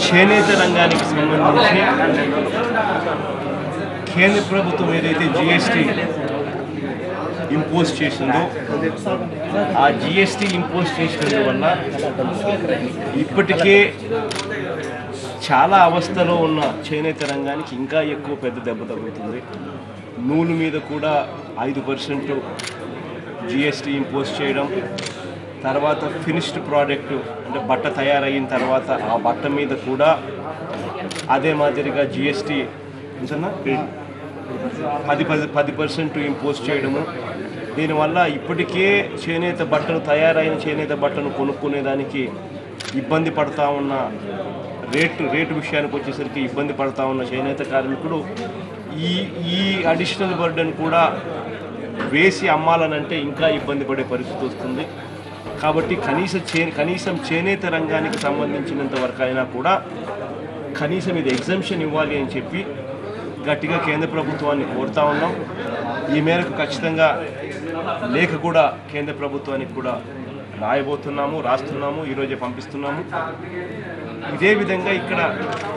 చేనేత రంగానికి సంబంధించి కేంద్ర ప్రభుత్వం ఏదైతే జిఎస్టీ ఇంపోజ్ చేసిందో ఆ జిఎస్టీ ఇంపోజ్ చేసినందువల్ల ఇప్పటికే చాలా అవస్థలో ఉన్న చేనేత రంగానికి ఇంకా ఎక్కువ పెద్ద దెబ్బ తగ్గుతుంది. నూలు మీద కూడా 5% జిఎస్టీ ఇంపోజ్ చేయడం, తర్వాత ఫినిష్డ్ ప్రోడక్ట్ అంటే బట్ట తయారైన తర్వాత ఆ బట్ట మీద కూడా అదే మాదిరిగా జిఎస్టీ ఎంతన్నా 10% ఇంపోజ్ చేయడము. దీనివల్ల ఇప్పటికే చేనేత బట్టలు తయారైన చేనేత బట్టను కొనుక్కునేదానికి ఇబ్బంది పడతా ఉన్న రేటు విషయానికి వచ్చేసరికి ఇబ్బంది పడతా ఉన్న చేనేత కార్మికుడు ఈ అడిషనల్ బర్డెన్ కూడా వేసి అమ్మాలనంటే ఇంకా ఇబ్బంది పడే పరిస్థితి వస్తుంది. కాబట్టి కనీసం చేనేత రంగానికి సంబంధించినంత వరకు అయినా కూడా కనీసం ఇది ఎగ్జంప్షన్ ఇవ్వాలి అని చెప్పి గట్టిగా కేంద్ర ప్రభుత్వాన్ని కోరుతా ఉన్నాం. ఈ మేరకు ఖచ్చితంగా లేఖ కూడా కేంద్ర ప్రభుత్వానికి కూడా రాస్తున్నాము, ఈరోజే పంపిస్తున్నాము. ఇదే విధంగా ఇక్కడ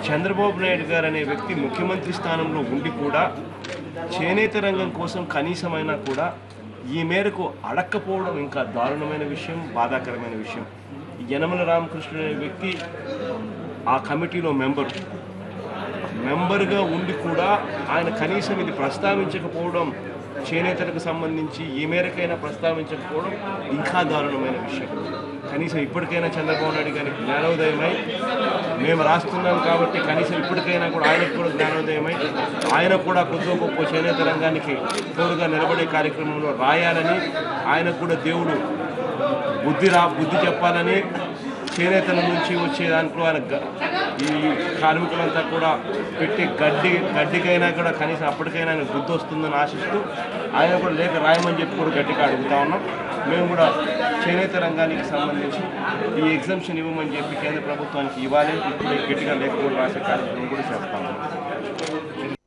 చంద్రబాబు నాయుడు గారు అనే వ్యక్తి ముఖ్యమంత్రి స్థానంలో ఉండి కూడా చేనేత రంగం కోసం కనీసమైనా కూడా ఈ మేరకు అడక్కపోవడం ఇంకా దారుణమైన విషయం, బాధాకరమైన విషయం. యనమల రామకృష్ణుడు అనే వ్యక్తి ఆ కమిటీలో మెంబర్గా ఉండి కూడా ఆయన కనీసం ఇది ప్రస్తావించకపోవడం, చేనేతలకు సంబంధించి ఈ మేరకైనా ప్రస్తావించకపోవడం ఇంకా దారుణమైన విషయం. కనీసం ఇప్పటికైనా చంద్రబాబు నాయుడు గారికి జ్ఞానోదయమై, మేము రాస్తున్నాం కాబట్టి కనీసం ఇప్పటికైనా కూడా ఆయనకు కూడా జ్ఞానోదయమై ఆయన కూడా కొద్దిగా గొప్ప చేనేత రంగానికి తోడుగా నిలబడే కార్యక్రమంలో రాయాలని, ఆయనకు కూడా దేవుడు బుద్ధి చెప్పాలని, చేనేతల నుంచి వచ్చే దాంట్లో ఆయన ఈ కార్మికులంతా కూడా పెట్టి గడ్డికైనా కూడా కనీసం అప్పటికైనా ఆయన బుద్ధి వస్తుందని ఆశిస్తూ ఆయన కూడా లేఖ రాయమని చెప్పి కూడా గట్టిగా అడుగుతా ఉన్నాం. మేము కూడా చేనేత రంగానికి సంబంధించి ఈ ఎగ్జంప్షన్ ఇవ్వమని చెప్పి కేంద్ర ప్రభుత్వానికి ఇవ్వాలి, ఇప్పుడు గట్టిగా లేఖ కూడా రాసే కార్యక్రమం కూడా చేస్తాము.